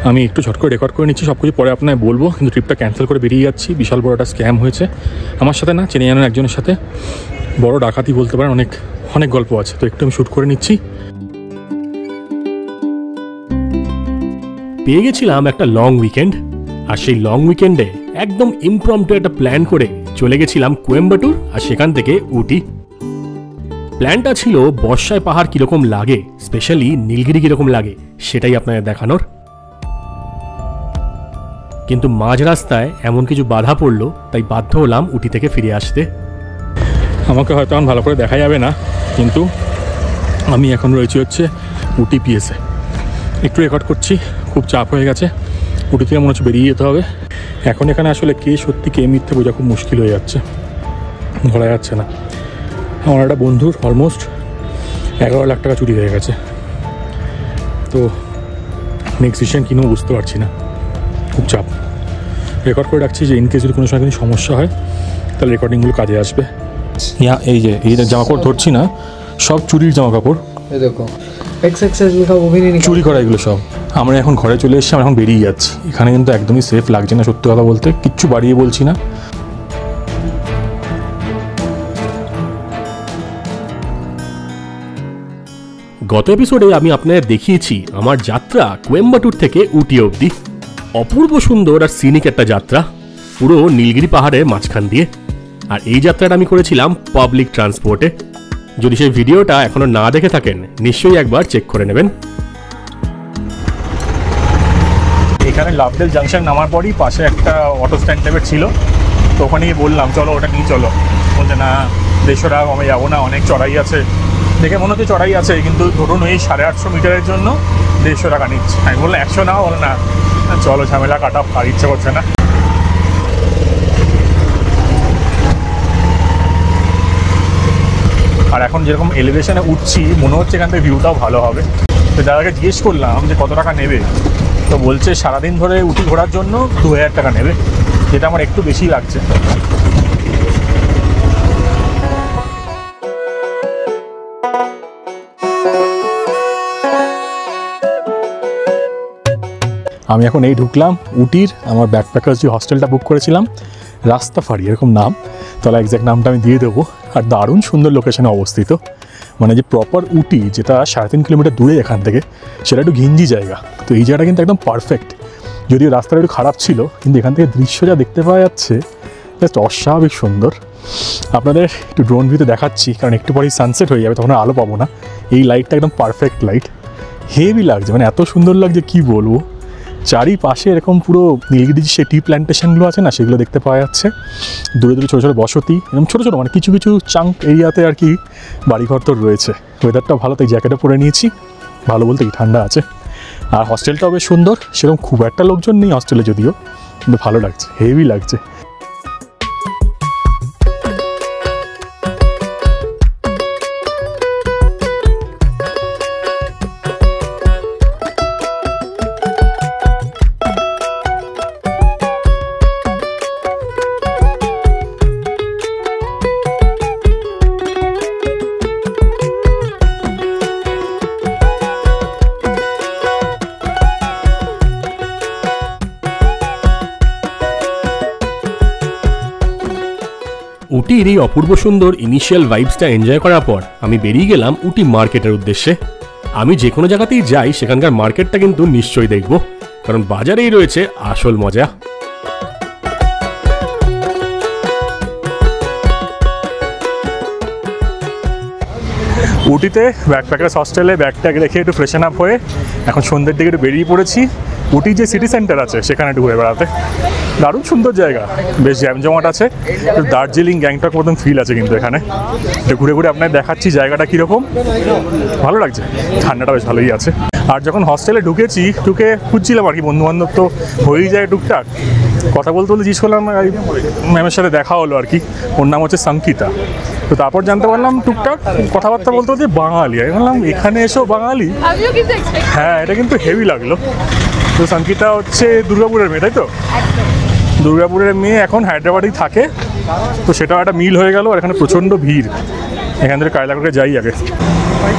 আমি একটু ঝট করে রেকর্ড করে নিচ্ছি, সব কিছু পরে আপনাকে বলবো, কিন্তু ট্রিপটা ক্যান্সেল করে বেরিয়ে যাচ্ছি। বিশাল বড় একটা স্ক্যাম হয়েছে আমার সাথে, না চেনে জানেন একজনের সাথে, বড় ডাকাতি বলতে পারেন, অনেক অনেক গল্প আছে। তো একটু আমি শ্যুট করে নিচ্ছি। পেয়ে গেছিলাম একটা লং উইকেন্ড, আর সেই লং উইকেন্ডে একদম ইমপ্রম্পটু একটা প্ল্যান করে চলে গেছিলাম কোয়েম্বাটুর, আর সেখান থেকে উটি। প্ল্যানটা ছিল বর্ষায় পাহাড় কীরকম লাগে, স্পেশালি নীলগিরি কীরকম লাগে সেটাই আপনাদের দেখানোর। কিন্তু মাঝ রাস্তায় এমন কিছু বাধা পড়লো, তাই বাধ্য হলাম উটি থেকে ফিরে আসতে। আমাকে হয়তো এখন ভালো করে দেখা যাবে না, কিন্তু আমি এখন রয়েছি হচ্ছে উটি পিএসে, একটু রেকর্ড করছি। খুব চাপ হয়ে গেছে, উটি থেকে মনে হচ্ছে বেরিয়ে যেতে হবে এখন। এখানে আসলে কে সত্যি কে মিথ্যে বোঝা খুব মুশকিল হয়ে যাচ্ছে, ধরা যাচ্ছে না। আমার একটা বন্ধুর অলমোস্ট 11 লাখ টাকা চুরি হয়ে গেছে, তো নেক্সট ডিসিশন কিনেও বুঝতে পারছি না, খুব চাপ। রেকর্ড করে রাখছি যে ইনকেস যদি কোনো সময় কোনো সমস্যা হয় তাহলে রেকর্ডিংগুলো কাজে আসবে। এই যে জামা কাপড় ধরছি না, সব চুরির জামা কাপড়, চুরি করা এগুলো সব। আমরা এখন ঘরে চলে এসেছি, আমরা এখন বেরিয়ে যাচ্ছি। এখানে কিন্তু একদমই সেফ লাগছে না, সত্যি কথা বলতে, কিচ্ছু বাড়িয়ে বলছি না। গত এপিসোডে আমি আপনাদের দেখিয়েছি আমার যাত্রা কোয়েম্বাটুর থেকে উটি অবধি। অপূর্ব সুন্দর আর সিনিক একটা যাত্রা, পুরো নীলগিরি পাহাড়ের মাঝখান দিয়ে। আর এই যাত্রাটা আমি করেছিলাম পাবলিক ট্রান্সপোর্টে। যদি সেই ভিডিওটা এখনো না দেখে থাকেন, নিশ্চয়ই একবার চেক করে নেবেন। এখানে লাভডেল জাংশন নামার পরই পাশে একটা অটো স্ট্যান্ড টাইপের ছিল, তো ওখানে গিয়ে বললাম চলো ওটা নিয়ে চলো। বলছে না 150 টাকা কমে যাবো না, অনেক চড়াই আছে। দেখে মনে হচ্ছে চড়াই আছে, কিন্তু ধরুন ওই 850 মিটারের জন্য 150 টাকা নিচ্ছে। আমি বললাম 100 নাও, বলে না চলো ঝামেলা কাটা, আর ইচ্ছে করছে না। আর এখন যেরকম এলিভেশনে উঠছি মনে হচ্ছে এখান থেকে ভিউটাও ভালো হবে। তো দাদাকে জিজ্ঞেস করলাম যে কত টাকা নেবে, তো বলছে সারাদিন ধরে উটি ঘোরার জন্য 2000 টাকা নেবে, যেটা আমার একটু বেশি লাগছে। আমি এখন এই ঢুকলাম উটির, আমার ব্যাকপ্যাকার্স যে হস্টেলটা বুক করেছিলাম, রাস্তাফারি এরকম নাম, তাহলে এক্স্যাক্ট নামটা আমি দিয়ে দেবো। আর দারুণ সুন্দর লোকেশনে অবস্থিত, মানে যে প্রপার উটি, যেটা 3.5 কিলোমিটার দূরে এখান থেকে, সেটা একটু ঘিঞ্জি জায়গা। তো এই জায়গাটা কিন্তু একদম পারফেক্ট, যদিও রাস্তাটা একটু খারাপ ছিল, কিন্তু এখান থেকে দৃশ্য যা দেখতে পাওয়া যাচ্ছে জাস্ট অস্বাভাবিক সুন্দর। আপনাদের একটু ড্রোন ভিউতে দেখাচ্ছি, কারণ একটু পরেই সানসেট হয়ে যাবে, তখন আলো পাবো না। এই লাইটটা একদম পারফেক্ট লাইট, হেভি লাগছে, মানে এত সুন্দর লাগছে কি বলবো। চারিপাশে এরকম পুরো নীলগিরি যে টি প্ল্যান্টেশনগুলো আছে না, সেগুলো দেখতে পাওয়া যাচ্ছে। দূরে দূরে ছোটো ছোটো বসতি, এরকম ছোটো ছোটো মানে কিছু কিছু চাঙ্ক এরিয়াতে আর কি বাড়িঘর তো রয়েছে। ওয়েদারটা ভালো, তাই জ্যাকেটও পরে নিয়েছি, ভালো বলতে কি ঠান্ডা আছে। আর হস্টেলটাও বেশ সুন্দর, সেরকম খুব একটা লোকজন নেই হস্টেলে যদিও, কিন্তু ভালো লাগছে, হেভি লাগছে। উটির এই অপূর্ব সুন্দর ইনিশিয়াল ভাইবসটা এনজয় করার পর আমি বেরিয়ে গেলাম উটি মার্কেটের উদ্দেশ্যে। আমি যে কোনো জায়গাতেই যাই সেখানকার মার্কেটটা কিন্তু নিশ্চয়ই দেখব, কারণ বাজারেই রয়েছে আসল মজা। উটিতে ব্যাকপ্যাকার্স হস্টেলে ব্যাগ ট্যাগ রেখে একটু ফ্রেশন আপ হয়ে এখন সন্ধ্যের দিকে একটু বেরিয়ে পড়েছি উটি যে সিটি সেন্টার আছে সেখানে একটু ঘুরে বেড়াতে। দারুণ সুন্দর জায়গা, বেশ জ্যামজমাট আছে, দার্জিলিং গ্যাংটক মতন ফিল আছে কিন্তু এখানে। একটু ঘুরে ঘুরে আপনাকে দেখাচ্ছি জায়গাটা কীরকম, ভালো লাগছে, ঠান্ডাটা বেশ ভালোই আছে। আর যখন হস্টেলে ঢুকে খুঁজছিলাম আর কি, বন্ধুবান্ধব তো হয়েই যায় টুকটাক, কথা বলতে বলতে জিজ্ঞেস করলাম, ম্যামের সাথে দেখা হলো আর কি, ওর নাম হচ্ছে সংকিতা। তো তারপর জানতে পারলাম টুকটাক কথাবার্তা বলতে বলতে বাঙালি। আমি বললাম এখানে এসো বাঙালি, হ্যাঁ এটা কিন্তু হেভি লাগলো। তো সংকিতা হচ্ছে দুর্গাপুরের মেয়ে, তাই তো? দুর্গাপুরের মেয়ে, এখন হায়দ্রাবাদেই থাকে, তো সেটাও একটা মিল হয়ে গেল। আর এখানে প্রচণ্ড ভিড়, এখান থেকে কায়লাঘাটে যাই আগে।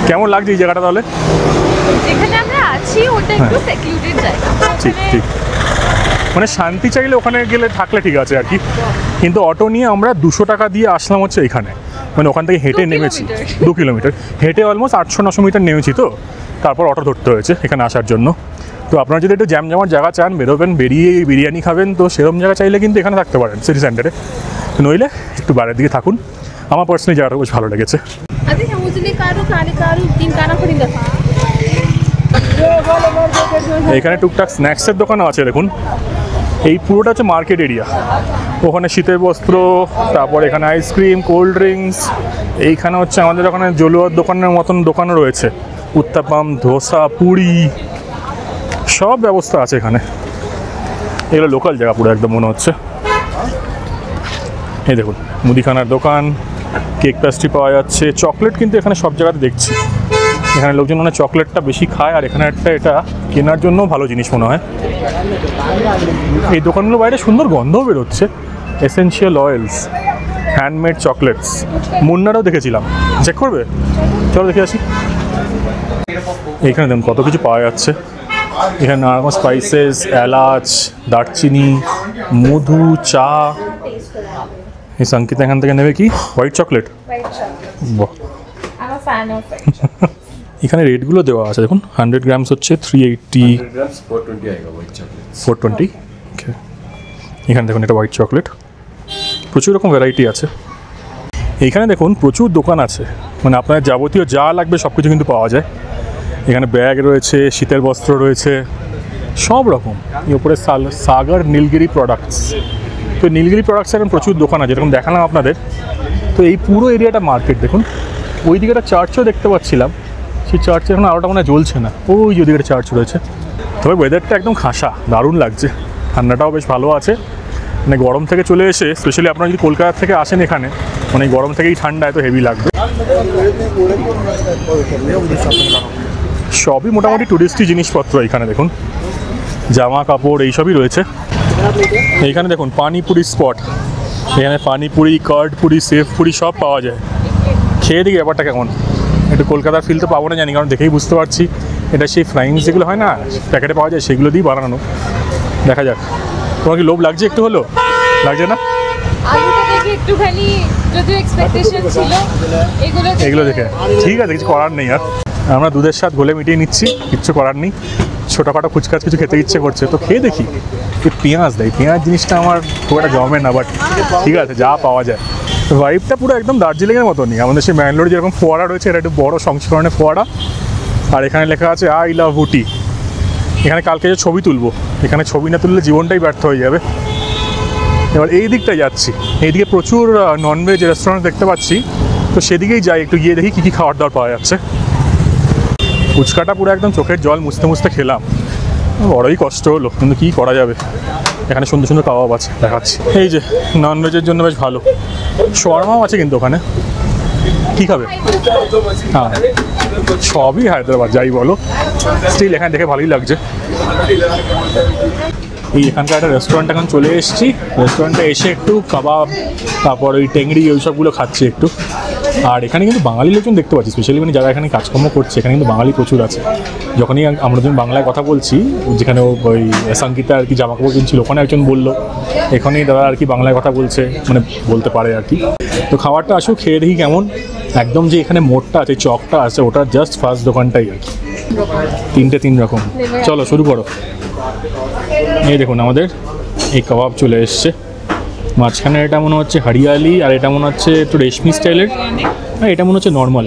কেমন লাগছে এই জায়গাটা তাহলে? যেখানে আমরা আছি ওটা একটু সিকিউরিটিড জায়গা, ঠিক ঠিক, মানে শান্তি চাইলে ওখানে গেলে থাকলে ঠিক আছে আর কি, কিন্তু অটো নিয়ে আমরা 200 টাকা দিয়ে আসলাম হচ্ছে এখানে, মানে ওখান থেকে হেঁটে নেমেছি 2 কিলোমিটার, হেঁটে অলমোস্ট 800-900 মিটার নেমেছি, তো তারপর অটো ধরতে হয়েছে এখানে আসার জন্য। তো আপনারা যদি একটু জ্যামজামার জায়গা চান, বেরোবেন, বেরিয়ে বিরিয়ানি খাবেন, তো সেরকম জায়গা চাইলে কিন্তু এখানে থাকতে পারেন সিটি সেন্টারে, নইলে একটু বাইরের দিকে থাকুন। আমার পার্সোনালি জায়গাটা বেশ ভালো লেগেছে। এখানে টুকটাক স্ন্যাক্সের দোকানও আছে দেখুন। এই পুরোটা হচ্ছে মার্কেট এরিয়া, ওখানে শীতের বস্ত্র, তারপর এখানে আইসক্রিম, কোল্ড ড্রিঙ্কস, এইখানে হচ্ছে আমাদের ওখানে জলুয়ার দোকানের মতন দোকানও রয়েছে, উত্তাপাম, ধোসা, পুরি, সব ব্যবস্থা আছে এখানে। এগুলো লোকাল জায়গা পুরো একদম মনে হচ্ছে। এই দেখুন মুদিখানার দোকান, কেক পেস্ট্রি পাওয়া যাচ্ছে, চকলেট কিন্তু এখানে সব জায়গাতে দেখছি, এখানে লোকজন মানে চকলেটটা বেশি খায়, আর এখানে একটা এটা কেনার জন্য ভালো জিনিস মনে হয়। এই দোকানগুলো বাইরে সুন্দর গন্ধও বেরোচ্ছে, এসেনশিয়াল অয়েলস, হ্যান্ডমেড চকলেটস, মুন্নারও দেখেছিলাম, চেক করবে? চলো দেখে আসি। এইখানে দেখুন কত কিছু পাওয়া যাচ্ছে, এখানে নানা স্পাইসেস, এলাচ, দারচিনি, মধু, চা। এই সংকিতা এখান থেকে নেবে কি হোয়াইট চকলেট? বাহ, এখানে রেটগুলো দেওয়া আছে দেখুন, 100 গ্রামস হচ্ছে 380, 420। এখানে দেখুন এটা হোয়াইট চকলেট, প্রচুর রকম ভ্যারাইটি আছে। এইখানে দেখুন প্রচুর দোকান আছে, মানে আপনার যাবতীয় যা লাগবে সব কিছু কিন্তু পাওয়া যায়। এখানে ব্যাগ রয়েছে, শীতের বস্ত্র রয়েছে, সব রকম। এর উপরে সাগর নীলগিরি প্রোডাক্টস, তো নীলগিরি প্রোডাক্টস এখন প্রচুর দোকান আছে, যেরকম দেখালাম আপনাদের। তো এই পুরো এরিয়াটা মার্কেট দেখুন। ওই দিকে একটা চার্চও দেখতে পাচ্ছিলাম, সেই চার্চে এখন আলোটা মনে হয় জ্বলছে না, ওই যে ওদিকে চার্চ রয়েছে। তবে ওয়েদারটা একদম খাসা, দারুণ লাগছে, ঠান্ডাটাও বেশ ভালো আছে, মানে গরম থেকে চলে এসে, স্পেশালি আপনারা যদি কলকাতা থেকে আসেন এখানে, মানে গরম থেকেই ঠান্ডা এত হেভি লাগবে। সবই মোটামুটি টুরিস্টি জিনিসপত্র এখানে দেখুন, জামা কাপড় এইসবই রয়েছে। এইখানে দেখুন পানিপুরি স্পট, এখানে পানিপুরি, কার্ড পুরি, সেফ পুরি সব পাওয়া যায়। খেয়ে দেখি ব্যাপারটা কেমন, একটু কলকাতার ফিল তো পাবো না জানি, কারণ দেখেই বুঝতে পারছি এটা সেই ফ্রাইংস যেগুলো হয় না প্যাকেটে পাওয়া যায়, সেগুলো দিয়েই বানানো। দেখা যাক, তোমার কি লোভ লাগছে একটু? হলো লাগছে না? এগুলো দেখে ঠিক আছে, কিছু করার নেই, আর আমরা দুধের স্বাদ গোলে মিটিয়ে নিচ্ছি, কিচ্ছু করার নেই। ছোটোখাটো ফুচকাচ কিছু খেতে ইচ্ছে করছে, তো খেয়ে দেখি। পেঁয়াজ দেয়, পেঁয়াজ জিনিসটা আমার খুব একটা জমে না, বাট ঠিক আছে যা পাওয়া যায়। ভাইবটা পুরো একদম দার্জিলিংয়ের মতনই, আমাদের সেই ব্যাঙ্গালোরে যেরকম ফোয়ারা রয়েছে, এটা একটু বড়ো সংস্করণের ফোয়ারা, আর এখানে লেখা আছে আই লাভ উটি। এখানে কালকে যে ছবি তুলবো, এখানে ছবি না তুললে জীবনটাই ব্যর্থ হয়ে যাবে। এবার এই দিকটায় যাচ্ছি, এইদিকে প্রচুর ননভেজ রেস্টুরেন্ট দেখতে পাচ্ছি, তো সেদিকেই যাই, একটু গিয়ে দেখি কী কী খাবার দাবার পাওয়া যাচ্ছে। ফুচকাটা পুরো একদম চোখের জল মুছতে মুছতে খেলাম, বড়ই কষ্ট হলো, কিন্তু কী করা যাবে। এখানে সুন্দর সুন্দর কাবাব আছে, দেখাচ্ছি। এই যে ননভেজের জন্য বেশ ভালো, শর্মাও আছে কিন্তু ওখানে। কী খাবে? হ্যাঁ সবই হায়দ্রাবাদ যাই বলো, স্টিল এখানে দেখে ভালোই লাগছে। এই এখানকার একটা রেস্টুরেন্ট এখন চলে এসেছি, রেস্টুরেন্টে এসে একটু কাবাব, তারপর ওই টেংরি ওইসবগুলো খাচ্ছি একটু। আর এখানে কিন্তু বাঙালি লোকজন দেখতে পাচ্ছি, স্পেশালি মানে যারা এখানে কাজকর্ম করছে, এখানে কিন্তু বাঙালি প্রচুর আছে। যখনই আমরা যখন বাংলায় কথা বলছি, যেখানে ওই সংগীতা আর কি জামা কাপড় কিনছিল, ওখানে একজন বললো এখানেই দাদা আর কি বাংলায় কথা বলছে, মানে বলতে পারে আর কি। তো খাবারটা আসুক, খেয়ে দেখি কেমন। একদম যে এখানে মোড়টা আছে, চকটা আছে, ওটা জাস্ট ফার্স্ট দোকানটাই আর কি, 3 রকম। চলো শুরু করো। এই দেখুন আমাদের এই কাবাব চলে এসছে, মাঝখানে এটা মনে হচ্ছে হরিয়ালি, আর এটা মনে হচ্ছে একটু রেশমি স্টাইলের, আর এটা মনে হচ্ছে নর্মাল,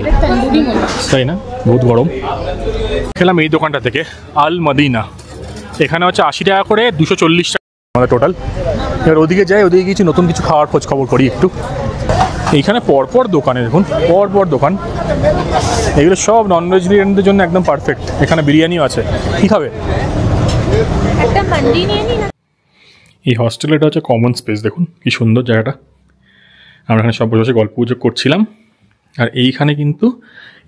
তাই না? বহুত গরম। খেলাম এই দোকানটা থেকে আল মদিনা, এখানে হচ্ছে 80 টাকা করে, 240 টাকা আমাদের টোটাল। এবার ওদিকে যাই, ওদিকে কিছু নতুন কিছু খাওয়ার খোঁজ খবর করি একটু। এইখানে পরপর দোকানে দেখুন, পরপর দোকান, এগুলো সব নন ভেজিটেরিয়ানদের জন্য একদম পারফেক্ট। এখানে বিরিয়ানিও আছে, কী খাবে? এই হস্টেলটা হচ্ছে কমন স্পেস, দেখুন কি সুন্দর জায়গাটা। আমরা এখানে সব বসে গল্প গুজব করছিলাম, আর এইখানে কিন্তু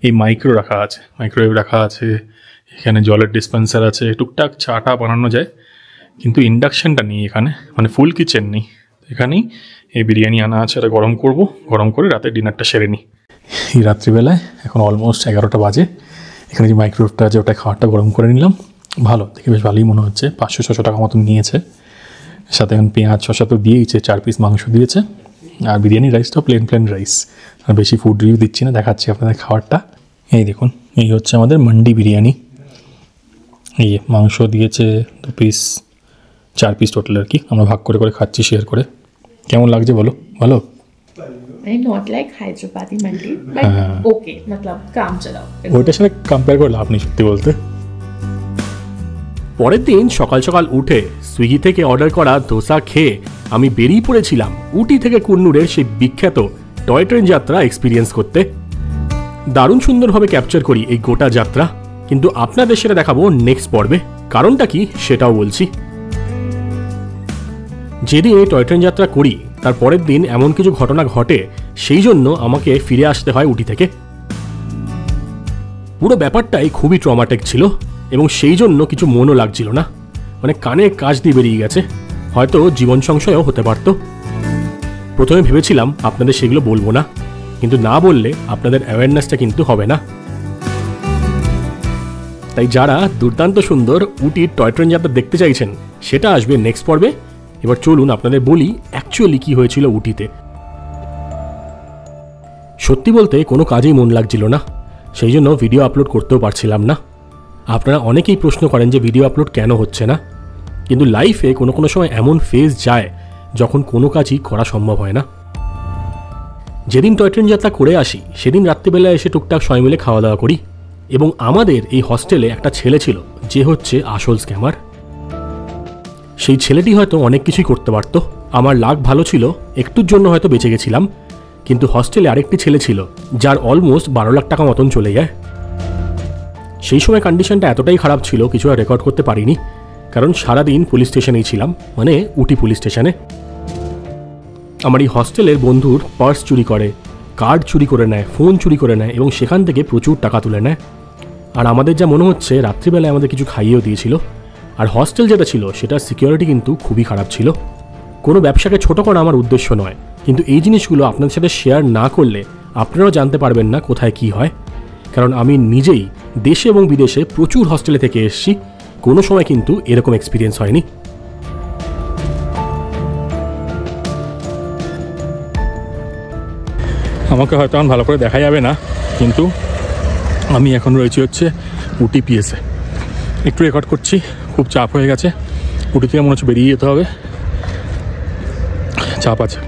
এই মাইক্রো রাখা আছে, মাইক্রোওয়েভ রাখা আছে, এখানে জলের ডিসপেন্সার আছে, টুকটাক চাটা বানানো যায়, কিন্তু ইন্ডাকশানটা নেই এখানে, মানে ফুল কিচেন নেই। এখানেই এই বিরিয়ানি আনা আছে, এটা গরম করব, গরম করে রাতে ডিনারটা সেরে নিই। এই রাত্রিবেলায় এখন অলমোস্ট 11টা বাজে, এখানে যে মাইক্রোওয়েভটা আছে ওটা খাবারটা গরম করে নিলাম, ভালো, দেখে বেশ ভালোই মনে হচ্ছে। 500-600 টাকা মতন নিয়েছে, সাথে এখন পেঁয়াজ শসা তো দিয়েইছে, 4 পিস মাংস দিয়েছে, আর বিরিয়ানি রাইসটাও প্লেন রাইস। আর বেশি ফুড রিভিউ দিচ্ছি না, দেখাচ্ছি আপনাদের খাবারটা। এই দেখুন, এই হচ্ছে আমাদের মান্ডি বিরিয়ানি। এই মাংস দিয়েছে 2 পিস, 4 পিস টোটাল আর কি। আমরা ভাগ করে খাচ্ছি শেয়ার করে। কেমন লাগছে বলো? ভালো? Not like Hyderabadi mandi, but okay, मतलब काम चलाओ। ওইটার সাথে কম্পেয়ার করে লাভ নেই সত্যি বলতে। পরের দিন সকাল সকাল উঠে সুইগি থেকে অর্ডার করা ধোসা খেয়ে আমি বেরিয়ে পড়েছিলাম উটি থেকে কুন্নুরের সেই বিখ্যাত টয় ট্রেন যাত্রা এক্সপিরিয়েন্স করতে। দারুণ সুন্দরভাবে ক্যাপচার করি এই গোটা যাত্রা, কিন্তু আপনাদের সেটা দেখাবো নেক্সট পর্বে। কারণটা কি সেটাও বলছি। যেদিন এই টয় ট্রেন যাত্রা করি তার পরের দিন এমন কিছু ঘটনা ঘটে, সেই জন্য আমাকে ফিরে আসতে হয় উটি থেকে। পুরো ব্যাপারটাই খুবই ট্রমাটিক ছিল এবং সেই জন্য কিছু মনও লাগছিল না, মানে কানে কাজ দিয়ে বেরিয়ে গেছে, হয়তো জীবন সংশয়ও হতে পারত। প্রথমে ভেবেছিলাম আপনাদের সেগুলো বলবো না, কিন্তু না বললে আপনাদের অ্যাওয়ারনেসটা কিন্তু হবে না। তাই যারা দুর্দান্ত সুন্দর উটির টয় ট্রেন যাত্রা দেখতে চাইছেন সেটা আসবে নেক্সট পর্বে। এবার চলুন আপনাদের বলি অ্যাকচুয়ালি কি হয়েছিল উটিতে। সত্যি বলতে কোনো কাজেই মন লাগছিল না, সেই জন্য ভিডিও আপলোড করতেও পারছিলাম না। আপনারা অনেকেই প্রশ্ন করেন যে ভিডিও আপলোড কেন হচ্ছে না, কিন্তু লাইফে কোনো সময় এমন ফেজ যায় যখন কোনো কাজই করা সম্ভব হয় না। যেদিন টয় ট্রেন যাত্রা করে আসি সেদিন রাত্রিবেলা এসে টুকটাক সবাই মিলে খাওয়া দাওয়া করি, এবং আমাদের এই হস্টেলে একটা ছেলে ছিল যে হচ্ছে আসল স্ক্যামার। সেই ছেলেটি হয়তো অনেক কিছুই করতে পারত, আমার লাক ভালো ছিল, একটুর জন্য হয়তো বেঁচে গেছিলাম। কিন্তু হস্টেলে আরেকটি ছেলে ছিল যার অলমোস্ট 12 লাখ টাকা মতন চলে যায়। সেই সময় কন্ডিশনটা এতটাই খারাপ ছিল কিছু আর রেকর্ড করতে পারিনি, কারণ সারাদিন পুলিশ স্টেশনেই ছিলাম, মানে উটি পুলিশ স্টেশনে। আমার এই হস্টেলের বন্ধুর পার্স চুরি করে, কার্ড চুরি করে নেয়, ফোন চুরি করে নেয় এবং সেখান থেকে প্রচুর টাকা তুলে নেয়। আর আমাদের যা মনে হচ্ছে রাত্রিবেলায় আমাদের কিছু খাইয়েও দিয়েছিল। আর হস্টেল যেটা ছিল সেটার সিকিউরিটি কিন্তু খুবই খারাপ ছিল। কোনো ব্যবসাকে ছোট করা আমার উদ্দেশ্য নয়, কিন্তু এই জিনিসগুলো আপনাদের সাথে শেয়ার না করলে আপনারাও জানতে পারবেন না কোথায় কি হয়। কারণ আমি নিজেই দেশে এবং বিদেশে প্রচুর হস্টেলে থেকে এসেছি, কোনো সময় কিন্তু এরকম এক্সপিরিয়েন্স হয়নি। আমাকে হয়তো এখন ভালো করে দেখা যাবে না, কিন্তু আমি এখন রয়েছি হচ্ছে উটি পিএসে, একটু রেকর্ড করছি। খুব চাপ হয়ে গেছে, উটি থেকে মনে হচ্ছে বেরিয়ে যেতে হবে, চাপ আছে।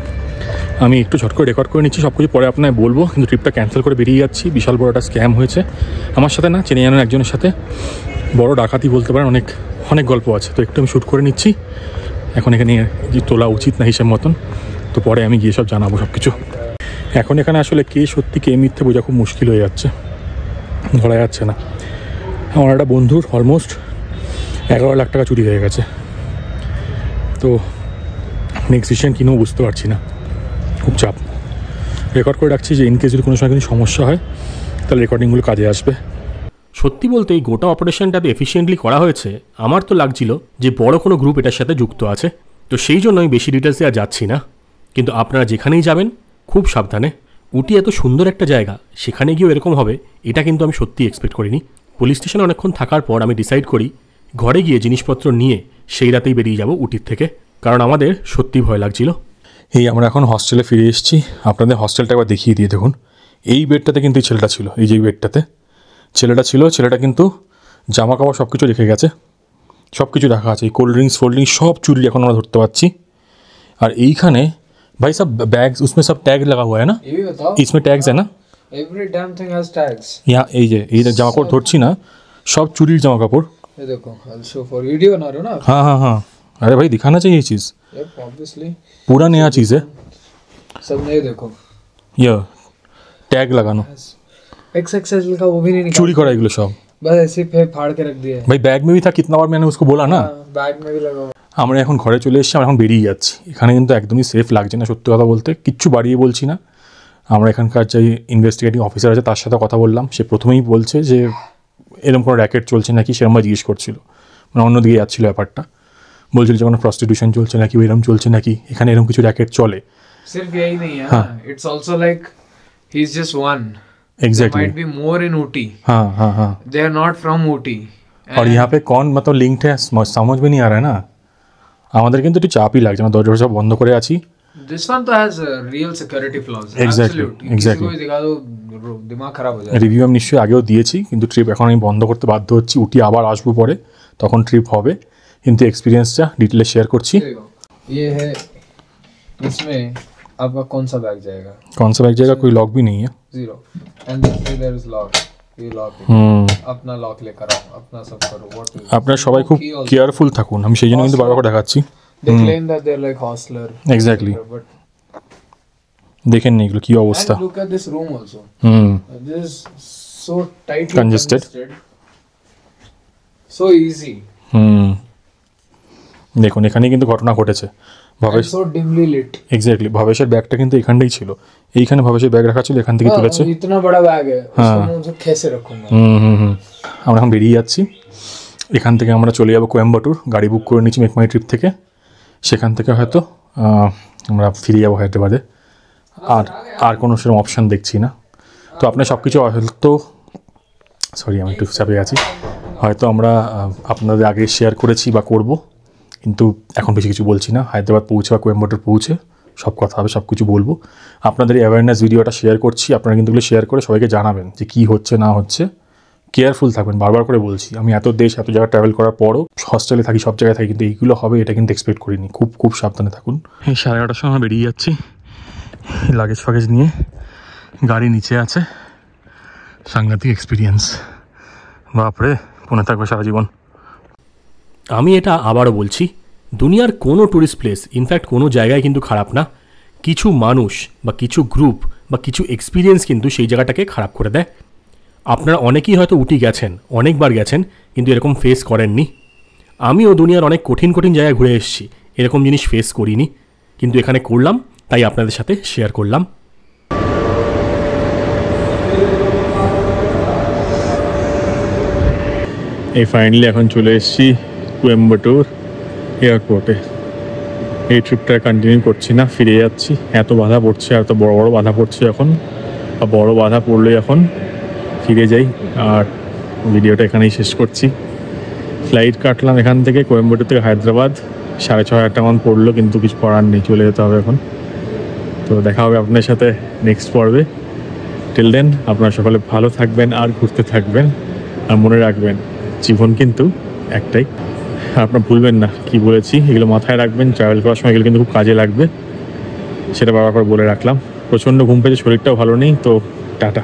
আমি একটু ঝট করে রেকর্ড করে নিচ্ছি, সব কিছু পরে আপনার বলবো, কিন্তু ট্রিপটা ক্যান্সেল করে বেরিয়ে যাচ্ছি। বিশাল বড় একটা স্ক্যাম হয়েছে আমার সাথে, না চেনে জানার একজনের সাথে, বড় ডাকাতি বলতে পারেন, অনেক গল্প আছে। তো একটু আমি শ্যুট করে নিচ্ছি, এখন এখানে যে তোলা উচিত না হিসেব মতন, তো পরে আমি গিয়ে সব জানাবো সব কিছু। এখন এখানে আসলে কে সত্যি কে মিথ্যে বোঝা খুব মুশকিল হয়ে যাচ্ছে, ধরা যাচ্ছে না। আমার একটা বন্ধুর অলমোস্ট 11 লাখ টাকা চুরি হয়ে গেছে, তো নেক্সট ডিসিশন কিনেও বুঝতে পারছি না, খুব চাপ। রেকর্ড করে রাখছি যে ইনকেস যদি কোনো সময় কোনো সমস্যা হয় তাহলে রেকর্ডিংগুলো কাজে আসবে। সত্যি বলতে এই গোটা অপারেশনটাতে এফিসিয়েন্টলি করা হয়েছে। আমার তো লাগছিল যে বড় কোনো গ্রুপ এটার সাথে যুক্ত আছে, তো সেই জন্য আমি বেশি ডিটেলসে আর যাচ্ছি না। কিন্তু আপনারা যেখানেই যাবেন খুব সাবধানে। উটি এত সুন্দর একটা জায়গা, সেখানে গিয়েও এরকম হবে এটা কিন্তু আমি সত্যি এক্সপেক্ট করিনি। পুলিশ স্টেশনে অনেকক্ষণ থাকার পর আমি ডিসাইড করি ঘরে গিয়ে জিনিসপত্র নিয়ে সেই রাতেই বেরিয়ে যাব উটির থেকে, কারণ আমাদের সত্যি ভয় লাগছিল। এই আমরা এখন হস্টেলে ফিরে এসেছি, আপনাদের হস্টেলটা একবার দেখিয়ে দিয়ে দেখুন। এই বেডটাতে কিন্তু ছেলেটা ছিল, এই যে বেডটাতে ছেলেটা ছিল, ছেলেটা কিন্তু জামা কাপড় সব কিছু রেখে গেছে, সব কিছু রাখা আছে, এই কোল্ড ড্রিঙ্কস ফোল্ড ড্রিঙ্কস সব চুরি এখন আমরা ধরতে পারছি। আর এইখানে भाई सब बैग्स उसमें सब टैग लगा हुआ है ना, ये भी बताओ, इसमें टैग्स है ना, every damn thing has tags. यहाँ এই যে জামা কাপড় ধরছি না, সব চুরির জামা কাপড়। ये देखो, आई शो फॉर वीडियो बना रहे हो ना। हाँ हाँ हाँ, अरे भाई दिखाना चाहिए ये चीज़, यप ऑब्वियसली पूरा नया चीज़ है। सब नए देखो, ये टैग लगाना, XXL का वो भी नहीं निकाला, चूरी करा एगुलो सब, बस ऐसे ही फाड़ के रख दिया है। भाई बैग में भी था, कितना बार मैंने उसको बोला ना। बैग में भी लगा हुआ। আমরা এখন ঘরে চলে এসেছি, আমরা এখন বেরিয়ে যাচ্ছি। এখানে কিন্তু একদমই সেফ লাগছে না সত্যি কথা বলতে, কিচ্ছু বাড়িয়ে বলছি না। আমরা এখানকার যে ইনভেস্টিগেটিং অফিসার আছে তার সাথে কথা বললাম, সে প্রথমেই বলছে যে এরকম কোনো র্যাকেট চলছে নাকি, সেরকমভাবে জিজ্ঞেস করছিল, মানে অন্যদিকে যাচ্ছিলো ব্যাপারটা, বলছিল যে কোনো প্রস্টিটিউশন চলছে নাকি, এরকম চলছে নাকি, এখানে এরকম কিছু র্যাকেট চলে। सिर्फ यही नहीं है, it's also like he is just one, exactly, might be more in Ooty. हाँ हाँ हाँ, they are not from Ooty और यहाँ पे कौन मतलब लिंक्ड है समझ में नहीं आ रहा है ना আমাদের কিন্তু একটু চাপই লাগছে আমরা দরজা সব বন্ধ করে আছি This one तो has real security flaws. Exactly, Absolute. exactly. किसी को भी दिखा दो दिमाग खराब हो जाएगा. রিভিউ আমি নিশ্চয়ই আগেও দিয়েছি কিন্তু ট্রিপ এখন আমি বন্ধ করতে বাধ্য হচ্ছি উটি আবার আসবো পরে তখন ট্রিপ হবে কিন্তু এক্সপিরিয়েন্সটা ডিটেলে শেয়ার করছি ये है इसमें आपका कौन सा बैग जाएगा कौन सा बैग जाएगा कोई लॉक भी नहीं है 0 एंड देयर इज लॉक ये लॉक अपना लॉक लेकर आओ अपना सब करो व्हाट इज আপনারা সবাই খুব কেয়ারফুল থাকুন আমি সেই জন্য কিন্তু বারবার করে দেখাচ্ছি they claim that they're like hostler Exactly. but দেখেন না এগুলো কি অবস্থা and look at this room also hmm this is so tightly Congested. so easy হুম দেখুন এখানে কিন্তু ঘটনা ঘটেছে Bhabesh and so dimly lit exactly ভবেশের ব্যাগটা কিন্তু এখানটাই ছিল এইখানে ভবেশের ব্যাগ রাখা ছিল এখান থেকে তুলেছে इतना बड़ा बैग है उसको मुझे कैसे रखूंगा হুম আমরা এখন বেরিয়ে যাচ্ছি এখান থেকে আমরা চলে যাব কোয়েম্বাটুর গাড়ি বুক করে নিচ্ছি মেক মাই ট্রিপ থেকে সেখান থেকে হয়তো আমরা ফিরে যাবো হায়দ্রাবাদে আর কোনো সেরকম অপশান দেখছি না তো আপনার সব কিছু হয়তো সরি আমি একটু চাপে আছি হয়তো আমরা আপনাদের আগে শেয়ার করেছি বা করব কিন্তু এখন বেশি কিছু বলছি না হায়দ্রাবাদ পৌঁছে বা কোয়েম্বাটুর পৌঁছে সব কথা হবে সব কিছু বলবো আপনাদের এই অ্যাওয়ারনেস ভিডিওটা শেয়ার করছি আপনারা কিন্তু এগুলো শেয়ার করে সবাইকে জানাবেন যে কী হচ্ছে না হচ্ছে কেয়ারফুল থাকবেন বারবার করে বলছি আমি এত দেশ এত জায়গায় ট্রাভেল করার পরও হস্টেলে থাকি সব জায়গায় থাকি কিন্তু এইগুলো হবে এটা কিন্তু এক্সপেক্ট করিনি খুব খুব সাবধানে থাকুন এই 11:30টার সময় বেরিয়ে যাচ্ছি লাগেজ ফাগেজ নিয়ে গাড়ি নিচে আছে সাংঘাতিক এক্সপিরিয়েন্স বাপরে মনে থাকবে সারা জীবন আমি এটা আবারও বলছি দুনিয়ার কোনো ট্যুরিস্ট প্লেস ইনফ্যাক্ট কোনো জায়গায় কিন্তু খারাপ না কিছু মানুষ বা কিছু গ্রুপ বা কিছু এক্সপিরিয়েন্স কিন্তু সেই জায়গাটাকে খারাপ করে দেয় আপনারা অনেকেই হয়তো উটি গেছেন অনেকবার গেছেন কিন্তু এরকম ফেস করেননি আমিও দুনিয়ার অনেক কঠিন কঠিন জায়গায় ঘুরে এসেছি এরকম জিনিস ফেস করিনি কিন্তু এখানে করলাম তাই আপনাদের সাথে শেয়ার করলাম এই ফাইনালি এখন চলে এসেছি কোয়েম্বাটুর এয়ারপোর্টে এই ট্রিপটা কন্টিনিউ করছি না ফিরে যাচ্ছি এত বাধা পড়ছে এত বড় বড় বাধা পড়ছে এখন বা বড় বাধা পড়লে এখন ফিরে যাই আর ভিডিওটা এখানেই শেষ করছি ফ্লাইট কাটলাম এখান থেকে কোয়েম্বাটুর থেকে হায়দ্রাবাদ 6,500 টাকা পড়লো কিন্তু কিছু করার নেই চলে যেতে হবে এখন তো দেখা হবে আপনার সাথে নেক্সট পর্বে টিল দেন আপনারা সকলে ভালো থাকবেন আর ঘুরতে থাকবেন আর মনে রাখবেন জীবন কিন্তু একটাই আপনারা ভুলবেন না কি বলেছি এগুলো মাথায় রাখবেন ট্রাভেল করার সময় এগুলো কিন্তু খুব কাজে লাগবে সেটা বারবার করে বলে রাখলাম প্রচণ্ড ঘুম পেয়েছে শরীরটাও ভালো নেই তো টাটা